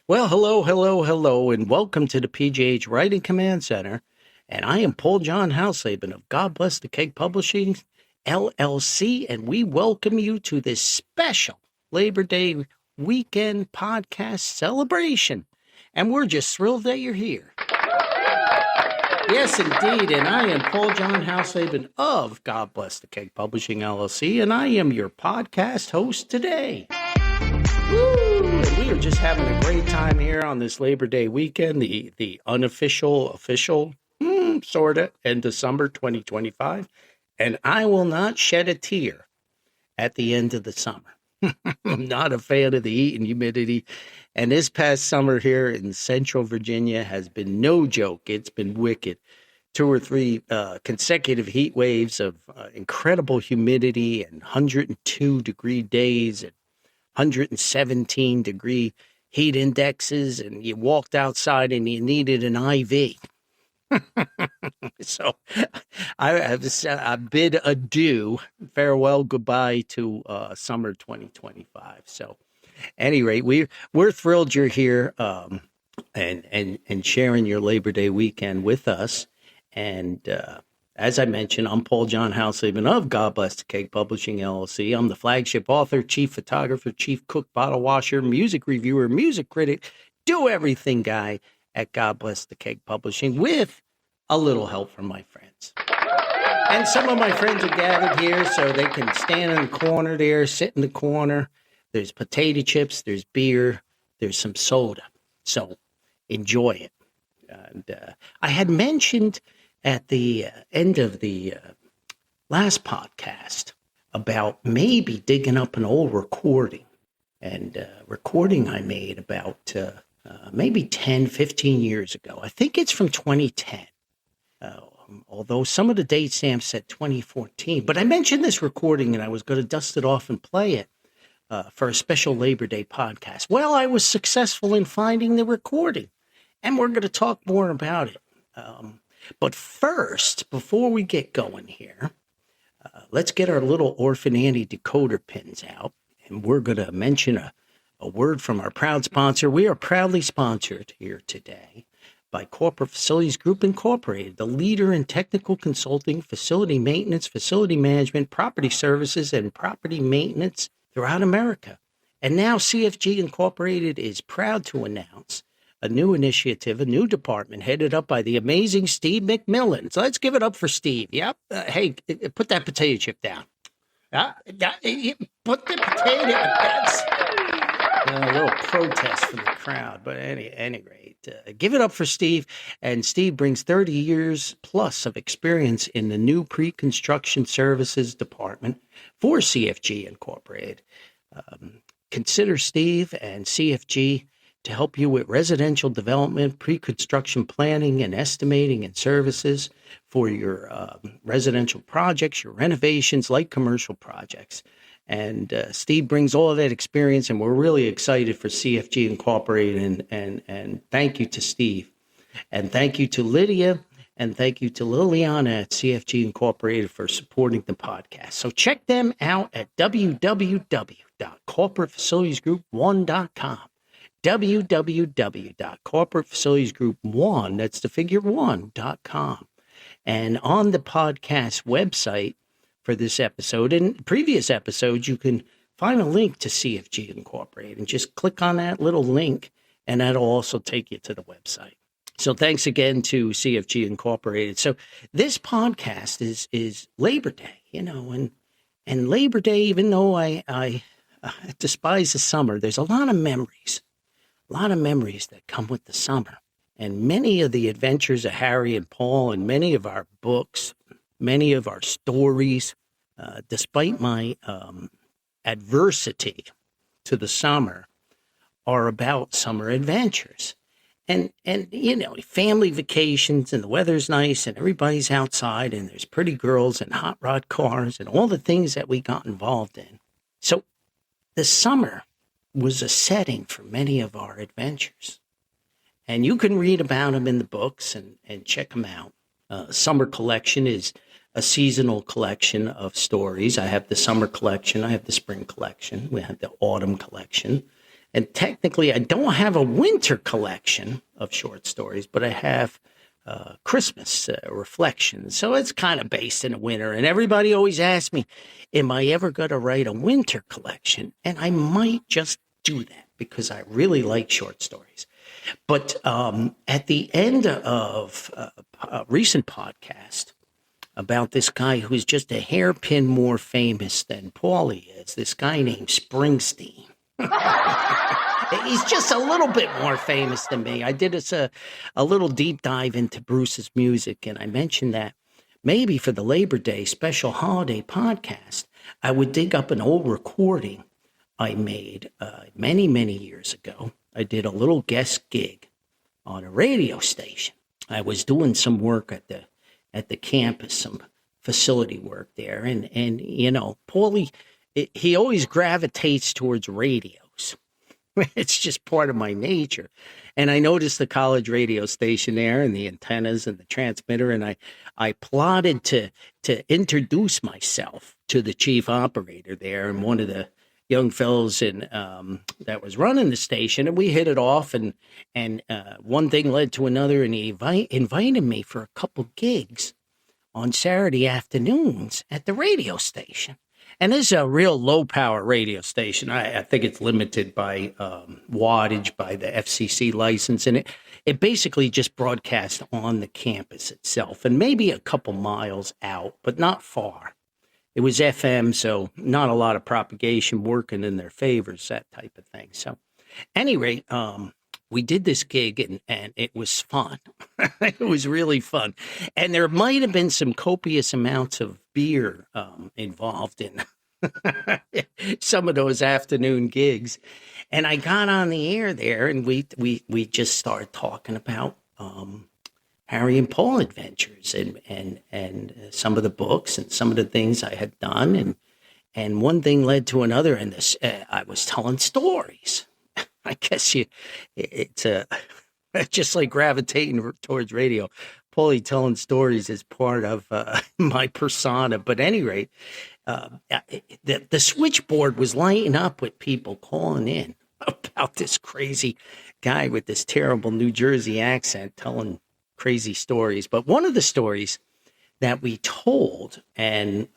Well, hello, and welcome to the PGH Writing Command Center. And I am Paul John Hausleben of God Bless the Cake Publishing, LLC, and we welcome you to this special Labor Day weekend podcast celebration. And we're just thrilled that you're here. Yes, indeed, and I am Paul John Hausleben of God Bless the Cake Publishing, LLC, and I am your podcast host today. Woo! And we are just having a great time here on this Labor Day weekend, the unofficial, official, sort of, end of summer 2025. And I will not shed a tear at the end of the summer. I'm not a fan of the heat and humidity. And this past summer here in Central Virginia has been no joke. It's been wicked. 2 or 3 consecutive heat waves of incredible humidity and 102-degree days and 117-degree heat indexes, and you walked outside and you needed an IV. So I bid adieu, farewell, goodbye to summer 2025. So, at any rate, we're thrilled you're here and sharing your Labor Day weekend with us. And as I mentioned, I'm Paul John Hausleben of God Bless the Cake Publishing, LLC. I'm the flagship author, chief photographer, chief cook, bottle washer, music reviewer, music critic, do everything guy at God Bless the Cake Publishing with a little help from my friends. And some of my friends are gathered here so they can stand in the corner there, sit in the corner. There's potato chips, there's beer, there's some soda. So enjoy it. And I had mentioned at the end of the last podcast about maybe digging up an old recording. And recording I made about maybe 10, 15 years ago. I think it's from 2010. Although some of the date stamps said 2014. But I mentioned this recording and I was going to dust it off and play it for a special Labor Day podcast. Well, I was successful in finding the recording. And we're going to talk more about it. But first, before we get going here, let's get our little Orphan Annie decoder pins out. And we're going to mention a word from our proud sponsor. We are proudly sponsored here today by Corporate Facilities Group Incorporated, the leader in technical consulting, facility maintenance, facility management, property services, and property maintenance throughout America. And now CFG Incorporated is proud to announce a new initiative, a new department headed up by the amazing Steve McMillan. So let's give it up for Steve. Yep. Hey, put that potato chip down. Put the potato. That's a little protest from the crowd. But at any rate, give it up for Steve. And Steve brings 30 years plus of experience in the new pre-construction services department for CFG Incorporated. Consider Steve and CFG to help you with residential development, pre-construction planning and estimating and services for your residential projects, your renovations, light commercial projects. And Steve brings all of that experience, and we're really excited for CFG Incorporated. And thank you to Steve. And thank you to Lydia, and thank you to Liliana at CFG Incorporated for supporting the podcast. So check them out at www.corporatefacilitiesgroup1.com. www.corporatefacilitiesgroup1, that's the figure 1.com. And on the podcast website for this episode and previous episodes, you can find a link to CFG Incorporated and just click on that little link, and that'll also take you to the website. So thanks again to CFG Incorporated. So this podcast is Labor Day, and Labor Day, even though I despise the summer, there's a lot of memories that come with the summer. And many of the adventures of Harry and Paul and many of our books, many of our stories, despite my adversity to the summer, are about summer adventures. And family vacations, and the weather's nice and everybody's outside and there's pretty girls and hot rod cars and all the things that we got involved in. So the summer was a setting for many of our adventures. And you can read about them in the books and check them out. Summer collection is a seasonal collection of stories. I have the summer collection. I have the spring collection. We have the autumn collection. And technically, I don't have a winter collection of short stories, but I have Christmas reflections. So it's kind of based in the winter. And everybody always asks me, am I ever going to write a winter collection? And I might just do that because I really like short stories. But at the end of a recent podcast about this guy who's just a hairpin more famous than Paulie is, this guy named Springsteen. He's just a little bit more famous than me. I did a little deep dive into Bruce's music, and I mentioned that maybe for the Labor Day special holiday podcast, I would dig up an old recording I made many, many years ago. I did a little guest gig on a radio station. I was doing some work at the campus, some facility work there, and you know, Paulie, he always gravitates towards radios. It's just part of my nature. And I noticed the college radio station there and the antennas and the transmitter. And I plotted to introduce myself to the chief operator there and one of the young fellows that was running the station. And we hit it off. And one thing led to another. And he invited me for a couple gigs on Saturday afternoons at the radio station. And this is a real low-power radio station. I think it's limited by wattage by the FCC license, and it basically just broadcasts on the campus itself and maybe a couple miles out, but not far. It was FM, so not a lot of propagation working in their favors, that type of thing. So, at any rate, we did this gig, and it was fun. It was really fun. And there might have been some copious amounts of beer involved in some of those afternoon gigs. And I got on the air there, and we just started talking about Harry and Paul adventures and some of the books and some of the things I had done. And one thing led to another, and I was telling stories. I guess it's just like gravitating towards radio. Paulie telling stories is part of my persona. But at any rate, the switchboard was lighting up with people calling in about this crazy guy with this terrible New Jersey accent telling crazy stories. But one of the stories that we told and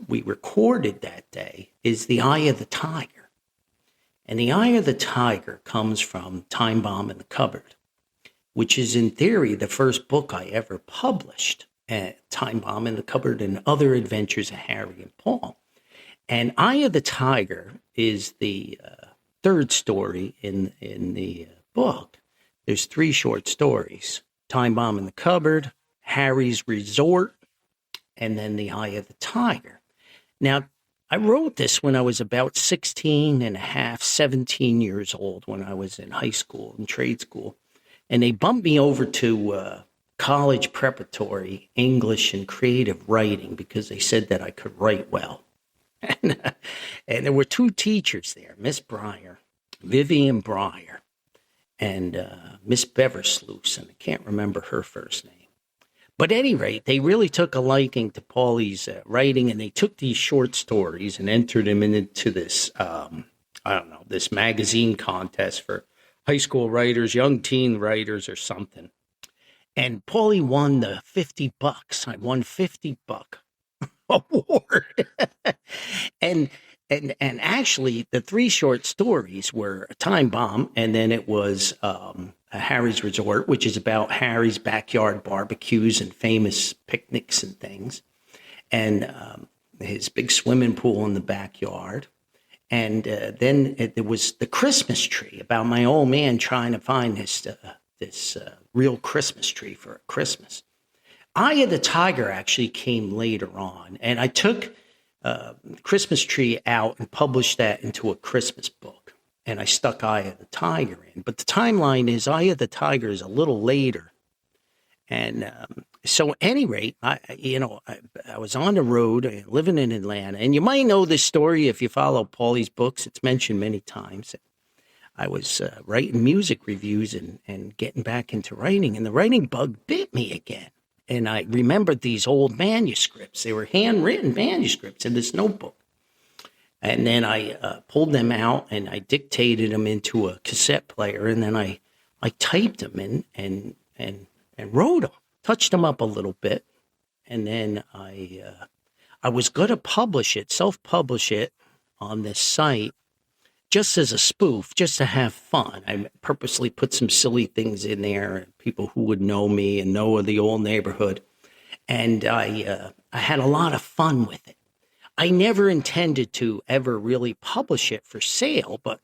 we recorded that day is The Eye of the Tiger. And The Eye of the Tiger comes from Time Bomb in the Cupboard, which is in theory the first book I ever published, Time Bomb in the Cupboard and Other Adventures of Harry and Paul. And Eye of the Tiger is the third story in the book. There's 3 short stories: Time Bomb in the Cupboard, Harry's Resort, and then The Eye of the Tiger. Now, I wrote this when I was about 16 and a half, 17 years old, when I was in high school and trade school. And they bumped me over to college preparatory English and creative writing because they said that I could write well. And there were 2 teachers there, Miss Breyer, Vivian Breyer, and Miss Beversluis, and I can't remember her first name. But at any rate, they really took a liking to Paulie's writing, and they took these short stories and entered them into this, this magazine contest for high school writers, young teen writers or something. And Paulie won the $50. I won $50 award. and actually, the 3 short stories were a Time Bomb, and then it was Harry's Resort, which is about Harry's backyard barbecues and famous picnics and things, and his big swimming pool in the backyard. And then there was The Christmas Tree, about my old man trying to find this real Christmas tree for Christmas. Eye of the Tiger actually came later on, and I took Christmas Tree out and published that into a Christmas book. And I stuck Eye of the Tiger in. But the timeline is Eye of the Tiger is a little later. And so at any rate, I was on the road living in Atlanta. And you might know this story if you follow Paulie's books. It's mentioned many times. I was writing music reviews and getting back into writing. And the writing bug bit me again. And I remembered these old manuscripts. They were handwritten manuscripts in this notebook. And then I pulled them out and I dictated them into a cassette player, and then I typed them in and wrote them, touched them up a little bit, and then I was going to publish it, self-publish it on this site, just as a spoof, just to have fun. I purposely put some silly things in there, people who would know me and know of the old neighborhood, and I had a lot of fun with it. I never intended to ever really publish it for sale, but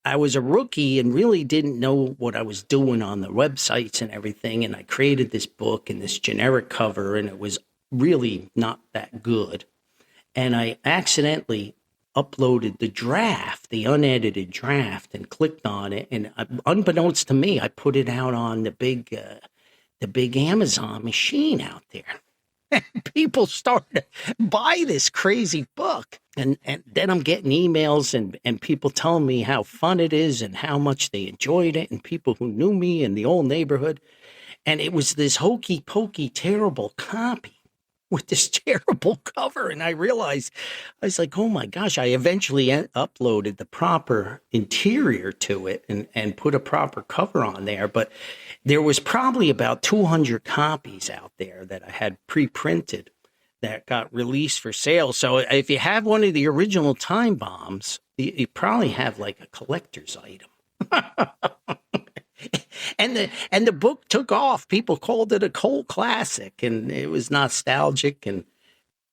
I was a rookie and really didn't know what I was doing on the websites and everything. And I created this book and this generic cover, and it was really not that good. And I accidentally uploaded the draft, the unedited draft, and clicked on it. And unbeknownst to me, I put it out on the big Amazon machine out there. People started to buy this crazy book. And then I'm getting emails and people telling me how fun it is and how much they enjoyed it, and people who knew me in the old neighborhood. And it was this hokey pokey, terrible copy with this terrible cover. And I realized, I was like, oh my gosh, I eventually uploaded the proper interior to it and put a proper cover on there. But there was probably about 200 copies out there that I had pre-printed that got released for sale. So if you have one of the original Time Bombs, you probably have like a collector's item. And the book took off. People called it a cult classic, and it was nostalgic, and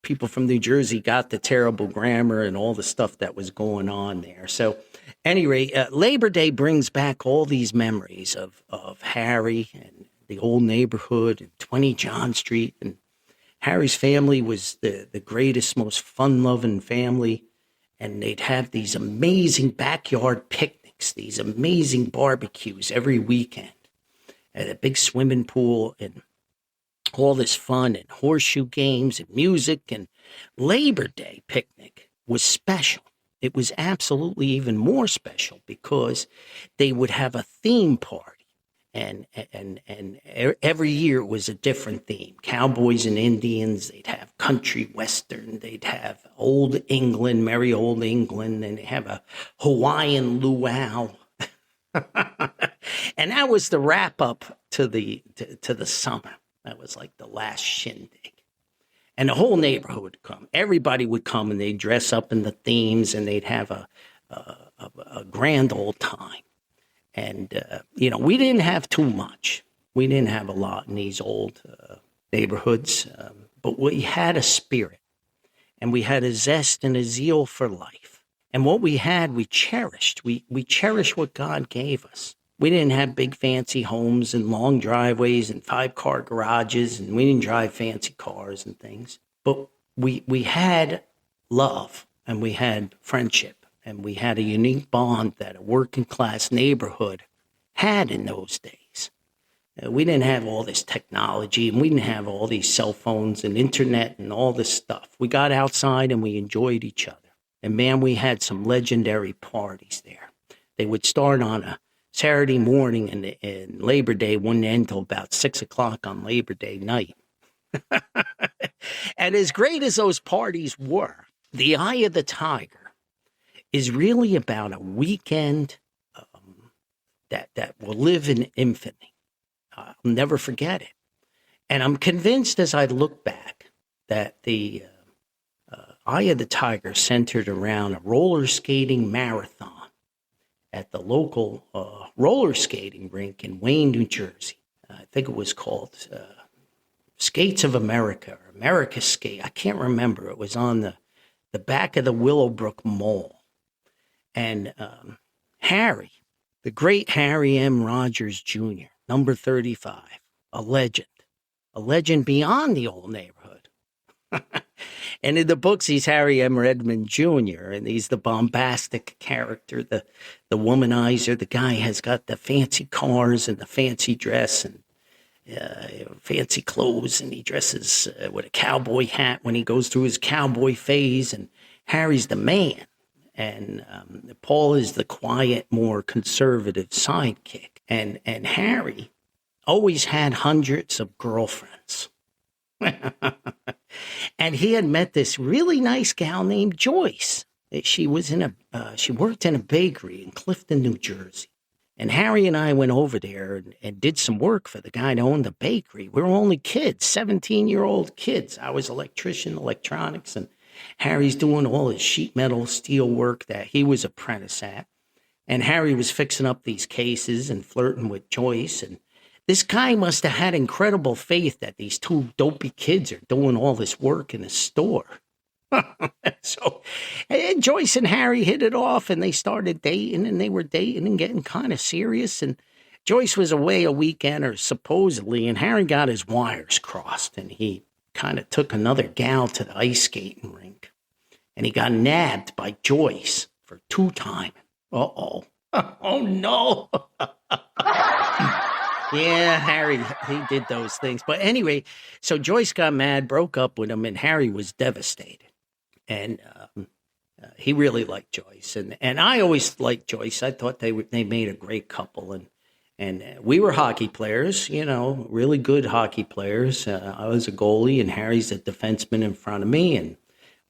people from New Jersey got the terrible grammar and all the stuff that was going on there. So anyway, Labor Day brings back all these memories of Harry and the old neighborhood and 20 John Street. And Harry's family was the greatest, most fun-loving family, and they'd have these amazing backyard picnics, these amazing barbecues every weekend at a big swimming pool, and all this fun and horseshoe games and music. And Labor Day picnic was special. It was absolutely even more special because they would have a theme party. And every year it was a different theme. Cowboys and Indians, they'd have country western, they'd have old England, merry old England, and they'd have a Hawaiian luau. And that was the wrap up to the summer. That was like the last shindig. And the whole neighborhood would come. Everybody would come, and they'd dress up in the themes, and they'd have a grand old time. And, we didn't have too much. We didn't have a lot in these old neighborhoods, but we had a spirit, and we had a zest and a zeal for life. And what we had, we cherished. We cherished what God gave us. We didn't have big fancy homes and long driveways and 5-car garages, and we didn't drive fancy cars and things. But we had love, and we had friendship, and we had a unique bond that a working class neighborhood had in those days. We didn't have all this technology, and we didn't have all these cell phones and internet and all this stuff. We got outside and we enjoyed each other. And man, we had some legendary parties there. They would start on a Saturday morning, and Labor Day wouldn't end till about 6 o'clock on Labor Day night. And as great as those parties were, the Eye of the Tiger is really about a weekend that will live in infamy. I'll never forget it. And I'm convinced as I look back that the Eye of the Tiger centered around a roller skating marathon at the local roller skating rink in Wayne, New Jersey. I think it was called Skates of America, or America Skate. I can't remember. It was on the back of the Willowbrook Mall. And Harry, the great Harry M. Rogers Jr., number 35, a legend beyond the old neighborhood. And in the books, he's Harry M. Redmond Jr., and he's the bombastic character, the womanizer. The guy has got the fancy cars and the fancy dress and fancy clothes, and he dresses with a cowboy hat when he goes through his cowboy phase, and Harry's the man. And Paul is the quiet, more conservative sidekick. And Harry always had hundreds of girlfriends. And he had met this really nice gal named Joyce. she was she worked in a bakery in Clifton, New Jersey. And Harry and I went over there and did some work for the guy that owned the bakery. We were only kids, 17-year-old kids. I was electrician, electronics, and Harry's doing all his sheet metal, steel work that he was apprentice at. And Harry was fixing up these cases and flirting with Joyce. And this guy must have had incredible faith that these two dopey kids are doing all this work in the store. So Joyce and Harry hit it off, and they started dating, and they were dating and getting kind of serious. And Joyce was away a weekend, or supposedly, and Harry got his wires crossed, and he kind of took another gal to the ice skating rink, and he got nabbed by Joyce for 2-time. Uh-oh. Oh, no. Yeah, Harry, he did those things. But anyway, so Joyce got mad, broke up with him, and Harry was devastated. And he really liked Joyce, and I always liked Joyce. I thought they made a great couple, and we were hockey players, really good hockey players. I was a goalie, and Harry's a defenseman in front of me, and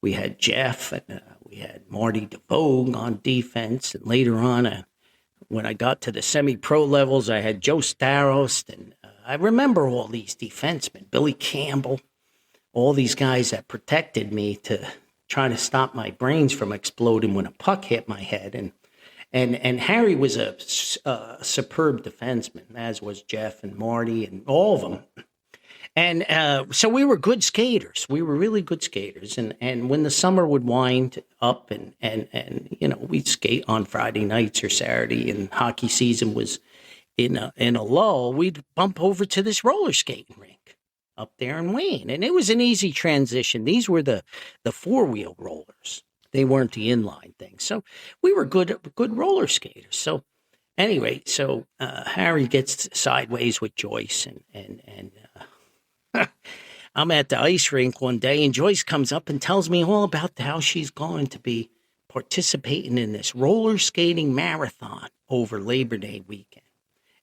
we had Jeff, and we had Marty DeVoe on defense, and later on, when I got to the semi-pro levels, I had Joe Starost, and I remember all these defensemen, Billy Campbell, all these guys that protected me to trying to stop my brains from exploding when a puck hit my head. And Harry was a superb defenseman, as was Jeff and Marty and all of them. And so we were good skaters. We were really good skaters. And when the summer would wind up and we'd skate on Friday nights or Saturday, and hockey season was in a lull, we'd bump over to this roller skating rink up there in Wayne. And it was an easy transition. These were the four-wheel rollers. They weren't the inline things. So we were good roller skaters. So anyway, Harry gets sideways with Joyce, and I'm at the ice rink one day, and Joyce comes up and tells me all about how she's going to be participating in this roller skating marathon over Labor Day weekend.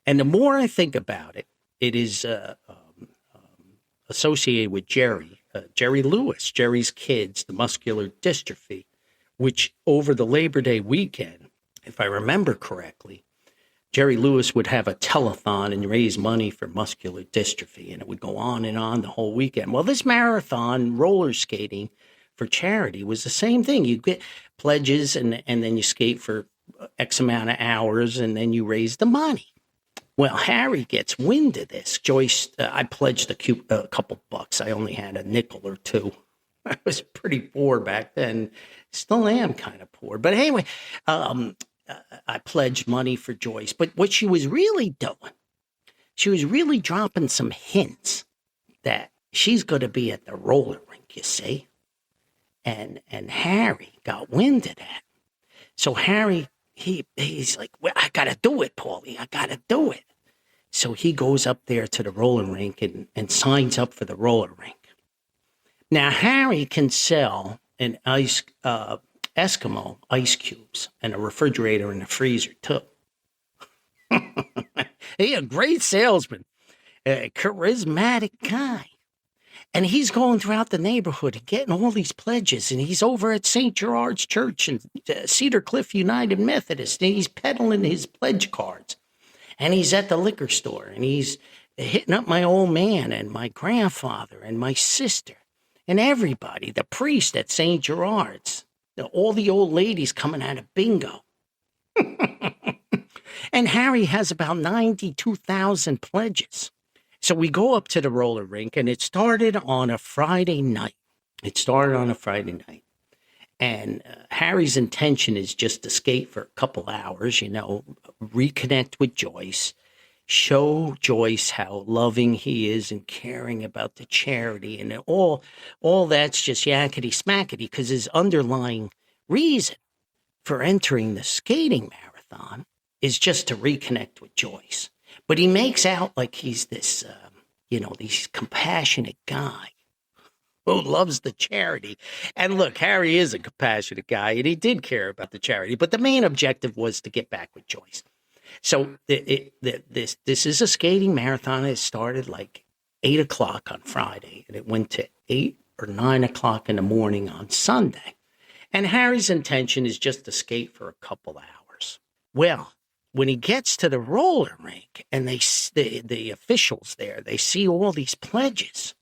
And the more I think about it, it is associated with Jerry Lewis, Jerry's kids, the muscular dystrophy, which over the Labor Day weekend, if I remember correctly, Jerry Lewis would have a telethon and raise money for muscular dystrophy, and it would go on and on the whole weekend. Well, this marathon roller skating for charity was the same thing. You get pledges, and then you skate for X amount of hours, and then you raise the money. Well, Harry gets wind of this. Joyce, I pledged a couple bucks. I only had a nickel or two. I was pretty poor back then. Still am kind of poor. But anyway, I pledged money for Joyce. But what she was really doing, she was really dropping some hints that she's going to be at the roller rink, you see. And Harry got wind of that. So Harry, he's like, well, I got to do it, Paulie. I got to do it. So he goes up there to the roller rink and signs up for the roller rink. Now, Harry can sell an Eskimo ice cubes and a refrigerator and a freezer, too. He's a great salesman, a charismatic guy. And he's going throughout the neighborhood and getting all these pledges. And he's over at St. Gerard's Church and Cedar Cliff United Methodist. And he's peddling his pledge cards. And he's at the liquor store. And he's hitting up my old man and my grandfather and my sister and everybody. The priest at St. Gerard's. All the old ladies coming out of bingo. And Harry has about 92,000 pledges. So we go up to the roller rink, and it started on a Friday night. And Harry's intention is just to skate for a couple hours, reconnect with Joyce, show Joyce how loving he is and caring about the charity. And all that's just yakety smackety, because his underlying reason for entering the skating marathon is just to reconnect with Joyce. But he makes out like he's this, this compassionate guy who loves the charity. And look, Harry is a compassionate guy, and he did care about the charity. But the main objective was to get back with Joyce. So this is a skating marathon. It started like 8 o'clock on Friday, and it went to 8 or 9 o'clock in the morning on Sunday. And Harry's intention is just to skate for a couple hours. Well, when he gets to the roller rink and the officials there, they see all these pledges.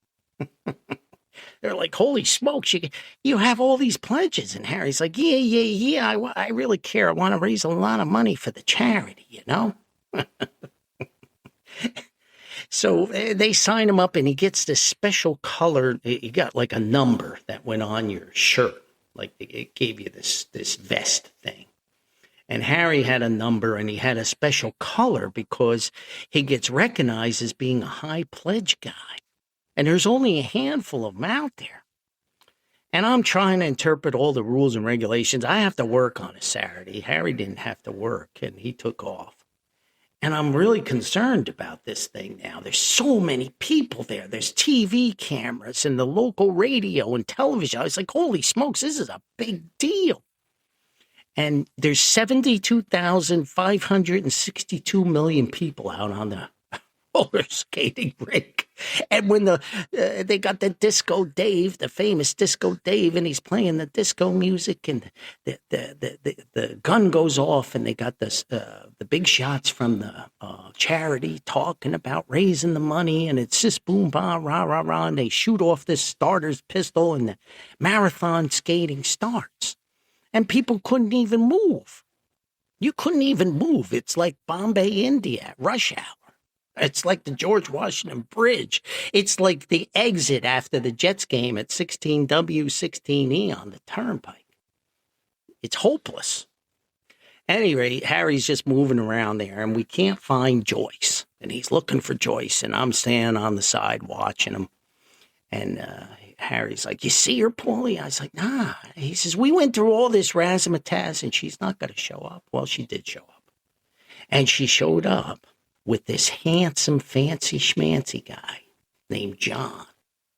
They're like, holy smokes, you have all these pledges. And Harry's like, yeah, I really care. I want to raise a lot of money for the charity, you know? So they sign him up and he gets this special color. He got like a number that went on your shirt. Like it gave you this vest thing. And Harry had a number and he had a special color because he gets recognized as being a high pledge guy. And there's only a handful of them out there. And I'm trying to interpret all the rules and regulations. I have to work on a Saturday. Harry didn't have to work and he took off. And I'm really concerned about this thing now. There's so many people there. There's TV cameras and the local radio and television. I was like, holy smokes, this is a big deal. And there's 72,562 million people out on the roller skating rink. And when they got the Disco Dave, the famous Disco Dave, and he's playing the disco music, and the gun goes off, and they got this the big shots from the charity talking about raising the money, and it's just boom, bah, rah, rah, rah, and they shoot off this starter's pistol, and the marathon skating starts. And people couldn't even move. You couldn't even move. It's like Bombay, India at rush hour. It's like the George Washington Bridge. It's like the exit after the Jets game at 16W, 16E on the turnpike. It's hopeless. At any rate, Harry's just moving around there, and we can't find Joyce. And he's looking for Joyce, and I'm standing on the side watching him. And Harry's like, you see her, Paulie? I was like, nah. He says, we went through all this razzmatazz, and she's not going to show up. Well, she did show up. And she showed up with this handsome, fancy schmancy guy named John.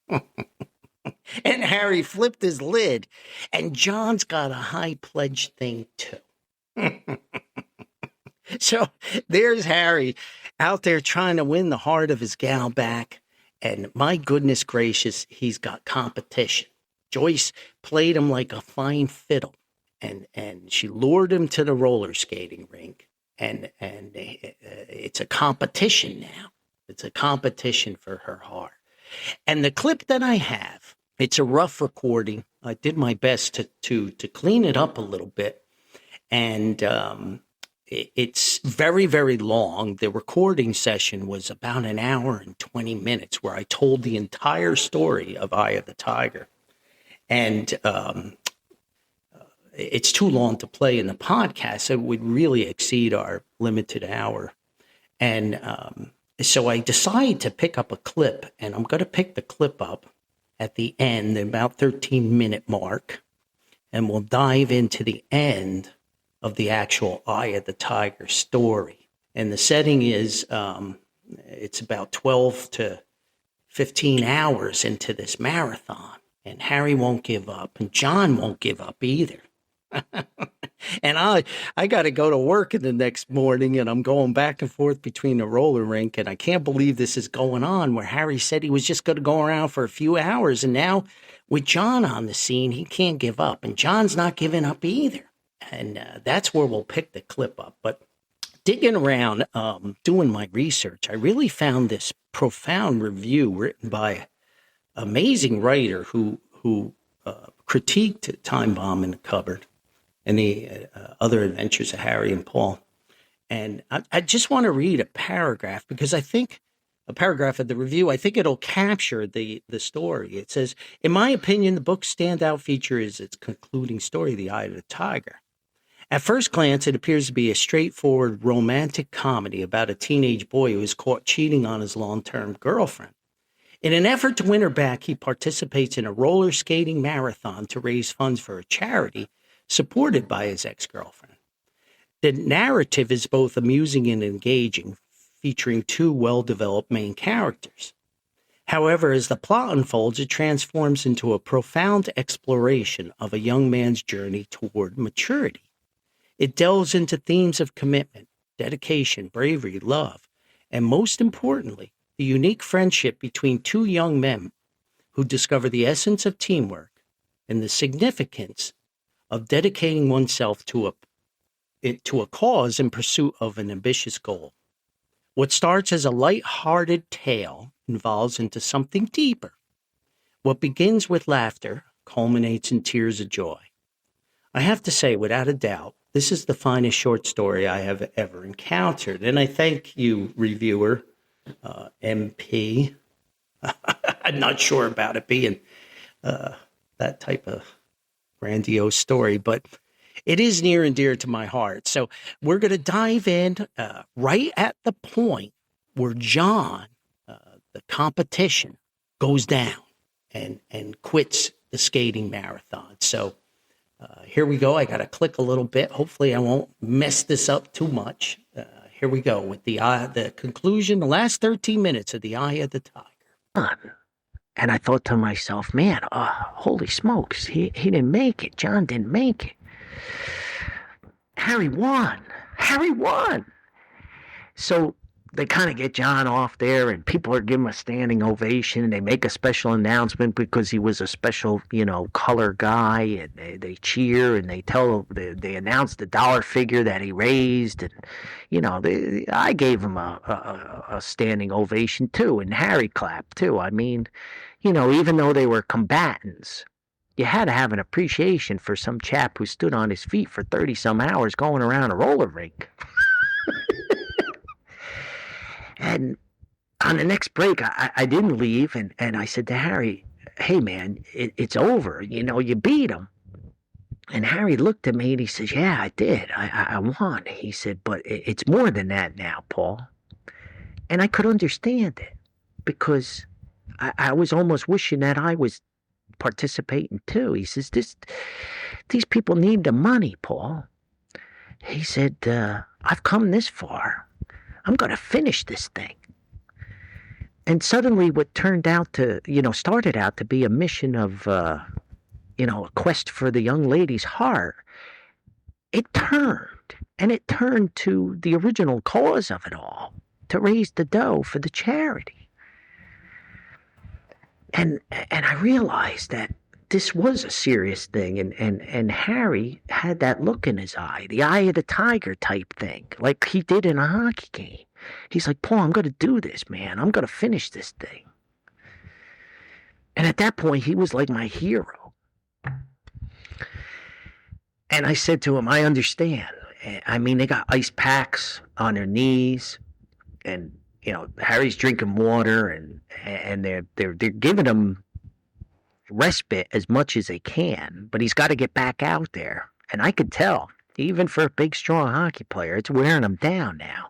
And Harry flipped his lid, and John's got a high pledge thing too. So there's Harry out there trying to win the heart of his gal back. And my goodness gracious, he's got competition. Joyce played him like a fine fiddle, and she lured him to the roller skating rink. And it's a competition now. It's a competition for her heart. And the clip that I have, it's a rough recording. I did my best to clean it up a little bit. And it's very, very long. The recording session was about an hour and 20 minutes where I told the entire story of Eye of the Tiger. And it's too long to play in the podcast. It would really exceed our limited hour. And so I decided to pick up a clip, and I'm going to pick the clip up at the end, about 13-minute mark, and we'll dive into the end of the actual Eye of the Tiger story. And the setting is it's about 12 to 15 hours into this marathon, and Harry won't give up, and John won't give up either. And I got to go to work in the next morning, and I'm going back and forth between the roller rink, and I can't believe this is going on, where Harry said he was just going to go around for a few hours, and now with John on the scene, he can't give up, and John's not giving up either. And that's where we'll pick the clip up. But digging around, doing my research, I really found this profound review written by an amazing writer who critiqued Time Bomb in the Cupboard and the other adventures of Harry and Paul. And I just want to read a paragraph, because I think a paragraph of the review, I think it'll capture the story. It says, in my opinion, the book's standout feature is its concluding story, The Eye of the Tiger. At first glance, it appears to be a straightforward romantic comedy about a teenage boy who is caught cheating on his long-term girlfriend. In an effort to win her back, he participates in a roller skating marathon to raise funds for a charity supported by his ex-girlfriend. The narrative is both amusing and engaging, featuring two well-developed main characters. However, as the plot unfolds, it transforms into a profound exploration of a young man's journey toward maturity. It delves into themes of commitment, dedication, bravery, love, and most importantly, the unique friendship between two young men who discover the essence of teamwork and the significance of dedicating oneself to a cause in pursuit of an ambitious goal. What starts as a light-hearted tale evolves into something deeper. What begins with laughter culminates in tears of joy. I have to say, without a doubt, this is the finest short story I have ever encountered. And I thank you, reviewer, MP. I'm not sure about it being that type of grandiose story, but it is near and dear to my heart. So we're going to dive in right at the point where John, the competition, goes down and quits the skating marathon. So here we go. I got to click a little bit. Hopefully I won't mess this up too much. Here we go with the conclusion, the last 13 minutes of The Eye of the Tiger. And I thought to myself, man, holy smokes, he didn't make it. John didn't make it. Harry won. So they kind of get John off there, and people are giving him a standing ovation, and they make a special announcement because he was a special, color guy, and they cheer, and they announce the dollar figure that he raised, and, I gave him a standing ovation too, and Harry clapped too. I mean, even though they were combatants, you had to have an appreciation for some chap who stood on his feet for 30-some hours going around a roller rink. And on the next break, I didn't leave, and I said to Harry, hey, man, it's over. You beat him. And Harry looked at me, and he says, yeah, I did. I won. He said, but it's more than that now, Paul. And I could understand it, because I was almost wishing that I was participating too. He says, these people need the money, Paul. He said, I've come this far. I'm going to finish this thing. And suddenly what started out to be a mission of, a quest for the young lady's heart, it turned to the original cause of it all, to raise the dough for the charity. And I realized that this was a serious thing, and Harry had that look in his eye, the eye of the tiger type thing, like he did in a hockey game. He's like, Paul, I'm going to do this, man. I'm going to finish this thing. And at that point, he was like my hero. And I said to him, I understand. I mean, they got ice packs on their knees, and Harry's drinking water, and they're giving him respite as much as they can, but he's got to get back out there. And I could tell, even for a big, strong hockey player, it's wearing him down now.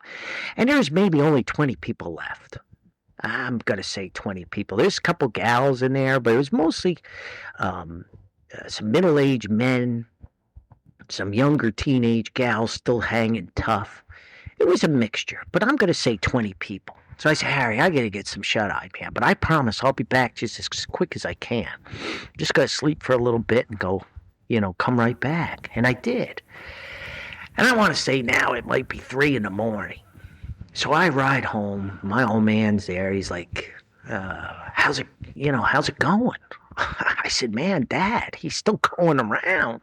And there's maybe only 20 people left. I'm going to say 20 people. There's a couple gals in there, but it was mostly some middle-aged men, some younger teenage gals still hanging tough. It was a mixture, but I'm going to say 20 people. So I said, Harry, I got to get some shut-eye, man, but I promise I'll be back just as quick as I can. Just got to sleep for a little bit and go, come right back. And I did. And I want to say now it might be 3 a.m. So I ride home. My old man's there. He's like, how's it going? I said, man, Dad, he's still going around.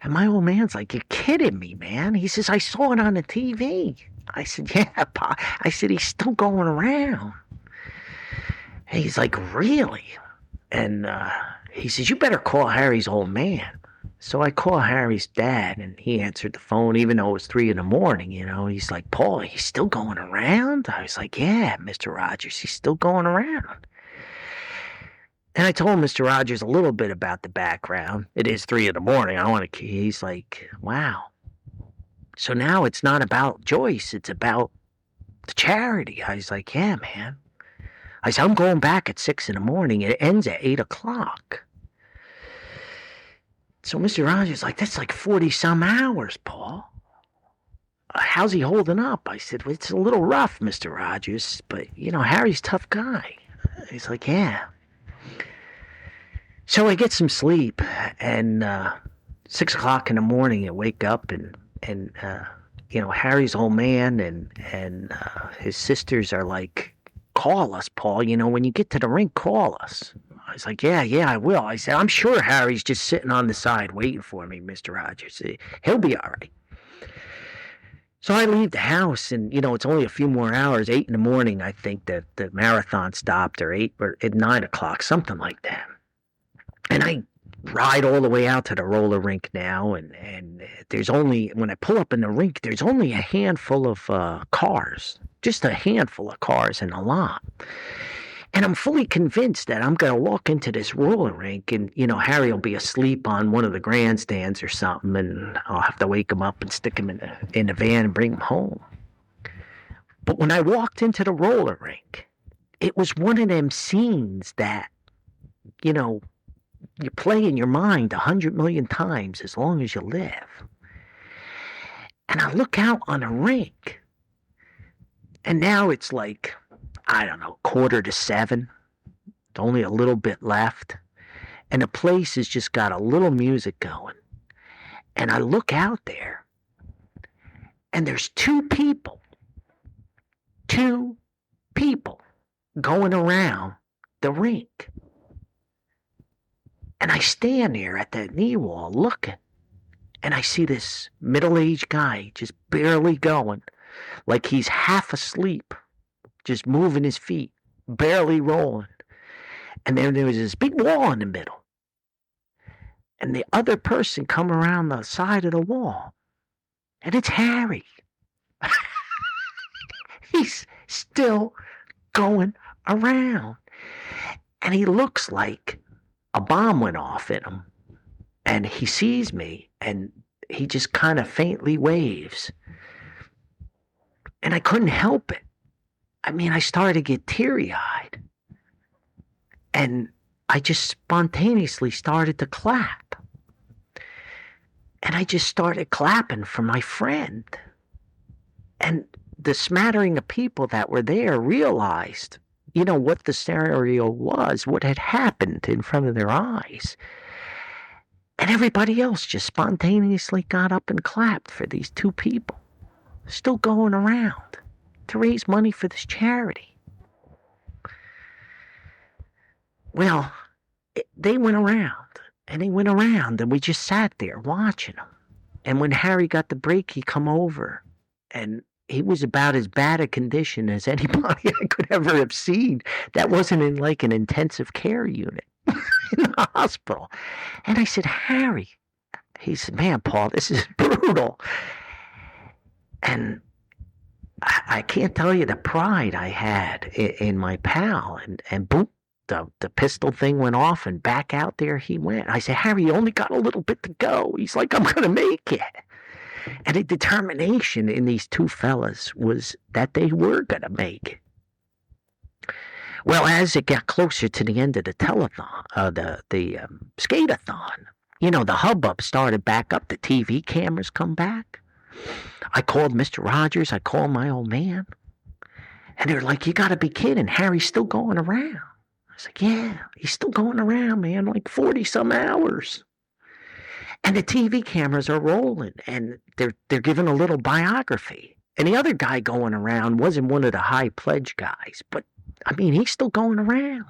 And my old man's like, you're kidding me, man. He says, I saw it on the TV. I said, yeah, Pa. I said, he's still going around. And he's like, really? And he says, you better call Harry's old man. So I call Harry's dad, and he answered the phone, even though it was 3 a.m. He's like, Paul, he's still going around? I was like, yeah, Mr. Rogers, he's still going around. And I told Mr. Rogers a little bit about the background. It is 3 a.m. He's like, wow. So now it's not about Joyce. It's about the charity. I was like, yeah, man. I said, I'm going back at 6 a.m. It ends at 8 o'clock. So Mr. Rogers like, that's like 40-some hours, Paul. How's he holding up? I said, well, it's a little rough, Mr. Rogers, but, Harry's a tough guy. He's like, yeah. So I get some sleep, and 6 o'clock in the morning, I wake up, and Harry's old man and his sisters are like, call us, Paul. When you get to the rink, call us. I was like, yeah, I will. I said, I'm sure Harry's just sitting on the side waiting for me, Mr. Rogers. He'll be all right. So I leave the house, and, it's only a few more hours, 8 in the morning, I think, that the marathon stopped, or 8 or at 9 o'clock, something like that. And I ride all the way out to the roller rink now, and there's only, when I pull up in the rink, there's only a handful of cars, just a handful of cars in the lot. And I'm fully convinced that I'm going to walk into this roller rink and, Harry will be asleep on one of the grandstands or something, and I'll have to wake him up and stick him in the van and bring him home. But when I walked into the roller rink, it was one of them scenes that, you play in your mind 100 million times as long as you live. And I look out on the rink, and now it's like, I don't know, 6:45. Only a little bit left. And the place has just got a little music going. And I look out there, and there's two people going around the rink. And I stand there at that knee wall looking, and I see this middle-aged guy just barely going, like he's half asleep, just moving his feet, barely rolling. And then there was this big wall in the middle. And the other person come around the side of the wall. And it's Harry. He's still going around. And he looks like a bomb went off in him. And he sees me, and he just kind of faintly waves. And I couldn't help it. I mean, I started to get teary-eyed. And I just spontaneously started to clap. And I just started clapping for my friend. And the smattering of people that were there realized, what the scenario was, what had happened in front of their eyes. And everybody else just spontaneously got up and clapped for these two people, still going around to raise money for this charity. Well, they went around, and we just sat there watching them. And when Harry got the break, he come over, and he was about as bad a condition as anybody I could ever have seen that wasn't in like an intensive care unit in the hospital. And I said, Harry, he said, man, Paul, this is brutal. And I can't tell you the pride I had in my pal. And boom, the pistol thing went off, and back out there he went. I said, Harry, you only got a little bit to go. He's like, I'm going to make it. And the determination in these two fellas was that they were going to make it. Well, as it got closer to the end of the telethon, the skate-a-thon, the hubbub started back up. The TV cameras come back. I called Mr. Rogers. I called my old man. And they're like, you got to be kidding. Harry's still going around. I was like, yeah, he's still going around, man, like 40-some hours. And the TV cameras are rolling, and they're giving a little biography. And the other guy going around wasn't one of the high pledge guys, but, I mean, he's still going around.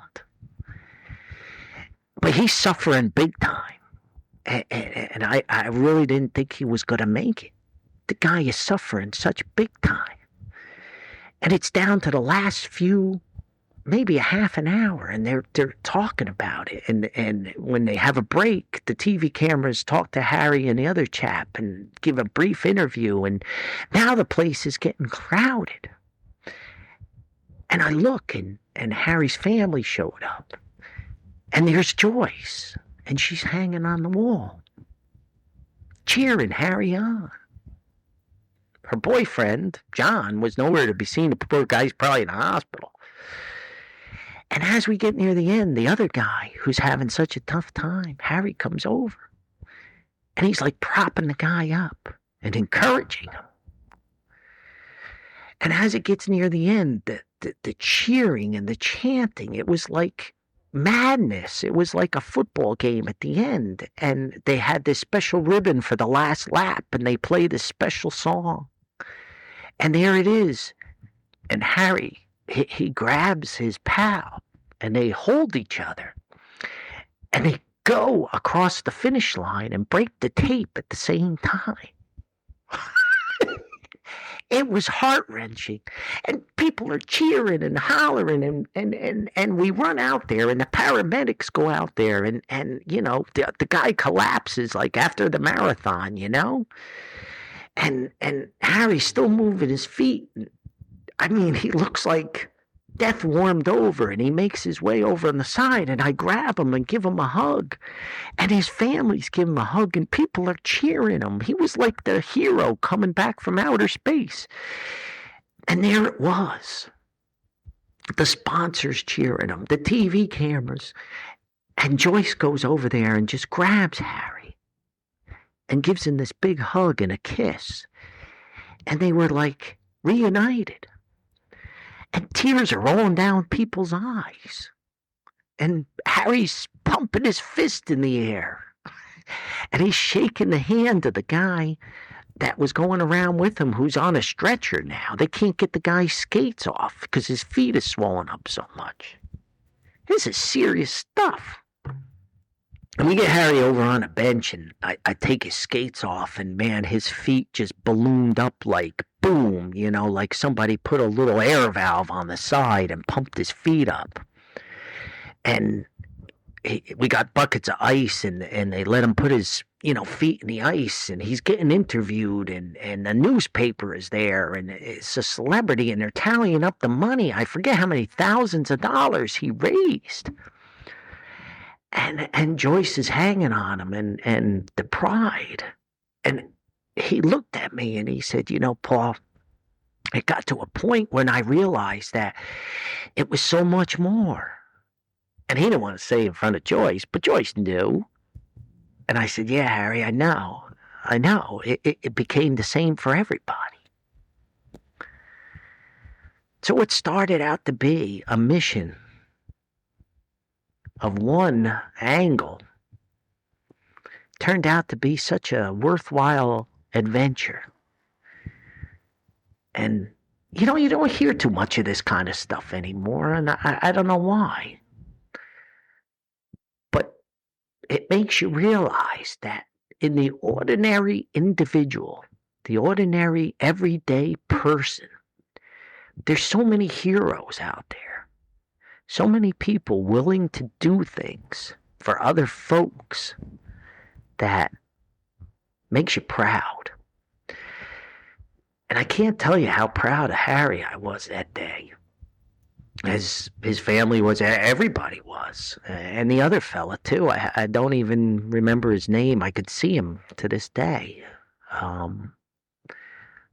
But he's suffering big time. And I really didn't think he was going to make it. The guy is suffering such big time. And it's down to the last few, maybe a half an hour, and they're talking about it. And when they have a break, the TV cameras talk to Harry and the other chap and give a brief interview. And now the place is getting crowded. And I look, and Harry's family showed up. And there's Joyce, and she's hanging on the wall, cheering Harry on. Her boyfriend, John, was nowhere to be seen. The poor guy's probably in the hospital. And as we get near the end, the other guy who's having such a tough time, Harry, comes over. And he's like propping the guy up and encouraging him. And as it gets near the end, the cheering and the chanting, it was like madness. It was like a football game at the end. And they had this special ribbon for the last lap, and they play this special song. And there it is. And Harry, he grabs his pal, and they hold each other. and they go across the finish line and break the tape at the same time. It was heart-wrenching, and people are cheering and hollering, and we run out there, and the paramedics go out there, and you know, the guy collapses like after the marathon, you know, and Harry's still moving his feet. I mean, he looks like death warmed over, and he makes his way over on the side, and I grab him and give him a hug, and his family's giving him a hug, and people are cheering him. He was like the hero coming back from outer space. And there it was. The sponsors cheering him, the TV cameras. And Joyce goes over there and just grabs Harry and gives him this big hug and a kiss. And they were like reunited. And tears are rolling down people's eyes. And Harry's pumping his fist in the air. And he's shaking the hand of the guy that was going around with him who's on a stretcher now. They can't get the guy's skates off because his feet are swollen up so much. This is serious stuff. And we get Harry over on a bench, and I take his skates off, and man, his feet just ballooned up like boom, you know, like somebody put a little air valve on the side and pumped his feet up. And we got buckets of ice, and they let him put his, you know, feet in the ice, and he's getting interviewed, and the newspaper is there, and it's a celebrity, and they're tallying up the money. I forget how many thousands of dollars he raised. And Joyce is hanging on him, and the pride. And he looked at me and he said, you know, Paul, it got to a point when I realized that it was so much more. And he didn't want to say in front of Joyce, but Joyce knew. And I said, yeah, Harry, I know. It became the same for everybody. So it started out to be a mission of one angle. Turned out to be such a worthwhile adventure. And, you know, you don't hear too much of this kind of stuff anymore, and I don't know why. But it makes you realize that in the ordinary individual, the ordinary everyday person, there's so many heroes out there. So many people willing to do things for other folks that makes you proud. And I can't tell you how proud of Harry I was that day. As his family was, everybody was. And the other fella, too. I don't even remember his name. I could see him to this day.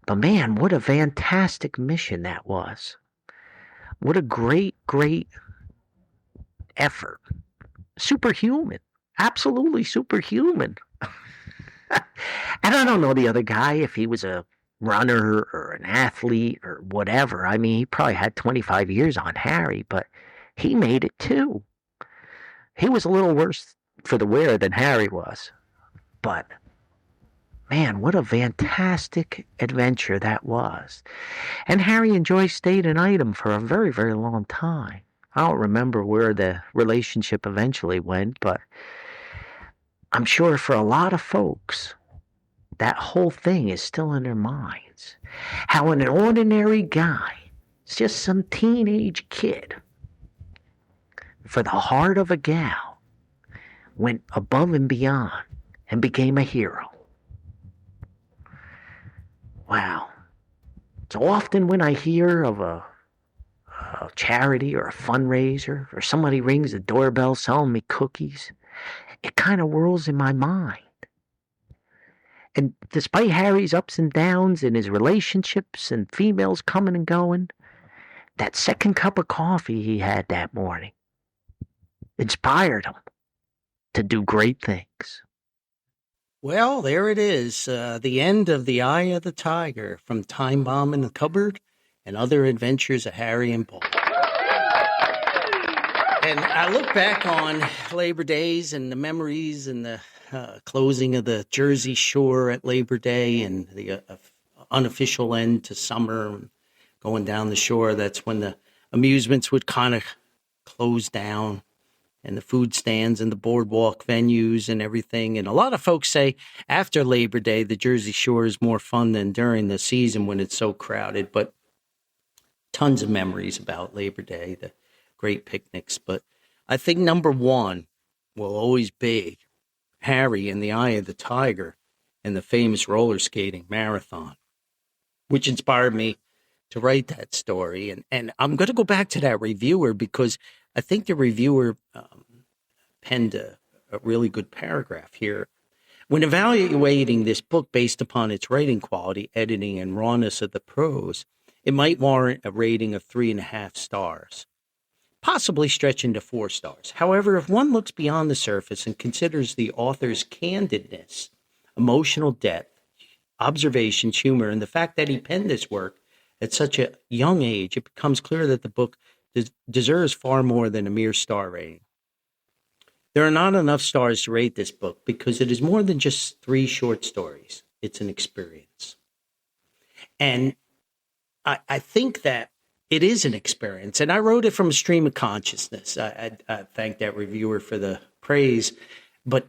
But man, what a fantastic mission that was. What a great, great effort. Superhuman. Absolutely superhuman. And I don't know the other guy, if he was a runner or an athlete or whatever. I mean, he probably had 25 years on Harry, but he made it too. He was a little worse for the wear than Harry was. But, man, what a fantastic adventure that was. And Harry and Joyce stayed an item for a very, very long time. I don't remember where the relationship eventually went, but I'm sure for a lot of folks, that whole thing is still in their minds. How an ordinary guy, just some teenage kid, for the heart of a gal, went above and beyond and became a hero. Wow. So often when I hear of a charity or a fundraiser, or somebody rings the doorbell selling me cookies, it kind of whirls in my mind. And despite Harry's ups and downs in his relationships and females coming and going, that second cup of coffee he had that morning inspired him to do great things. Well, there it is, the end of The Eye of the Tiger, from Time Bomb in the Cupboard and Other Adventures of Harry and Paul. And I look back on Labor Days and the memories and the closing of the Jersey Shore at Labor Day and the unofficial end to summer, going down the shore. That's when the amusements would kind of close down. and the food stands and the boardwalk venues and everything. And a lot of folks say after Labor Day, the Jersey Shore is more fun than during the season when it's so crowded. But tons of memories about Labor Day, the great picnics. But I think number one will always be Harry in the Eye of the Tiger and the famous roller skating marathon, which inspired me to write that story. And I'm going to go back to that reviewer because I think the reviewer penned a really good paragraph here. When evaluating this book based upon its writing quality, editing, and rawness of the prose, it might warrant a rating of 3.5 stars, possibly stretching to 4 stars. However, if one looks beyond the surface and considers the author's candidness, emotional depth, observations, humor, and the fact that he penned this work at such a young age, it becomes clear that the book deserves far more than a mere star rating. There are not enough stars to rate this book because it is more than just 3 short stories. It's an experience. And I think that it is an experience. And I wrote it from a stream of consciousness. I thank that reviewer for the praise. But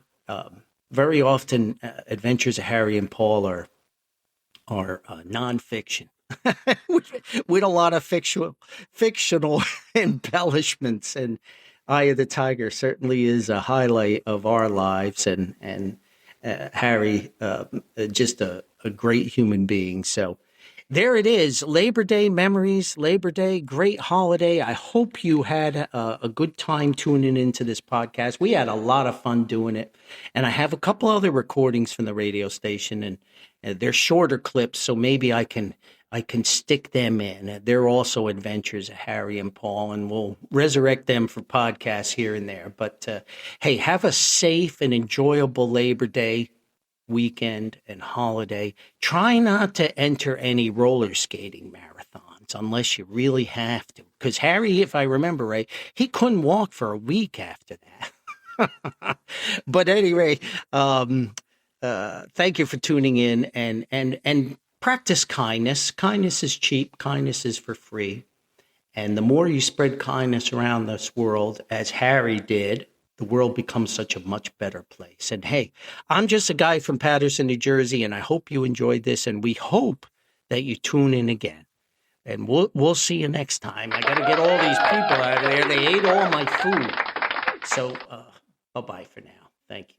very often, Adventures of Harry and Paul are nonfiction. with a lot of fictional embellishments, and Eye of the Tiger certainly is a highlight of our lives, and Harry just a great human being. So there it is, Labor Day memories. Labor Day, great holiday. I hope you had a good time tuning into this podcast. We had a lot of fun doing it, and I have a couple other recordings from the radio station, and they're shorter clips, so maybe I can stick them in. They're also Adventures of Harry and Paul, and we'll resurrect them for podcasts here and there. But hey, have a safe and enjoyable Labor Day weekend and holiday. Try not to enter any roller skating marathons unless you really have to. Because Harry, if I remember right, he couldn't walk for a week after that. But anyway, thank you for tuning in, and practice kindness. Kindness is cheap. Kindness is for free. And the more you spread kindness around this world, as Harry did, the world becomes such a much better place. And hey, I'm just a guy from Paterson, New Jersey, and I hope you enjoyed this, and we hope that you tune in again. And we'll see you next time. I got to get all these people out of there. They ate all my food. So bye-bye for now. Thank you.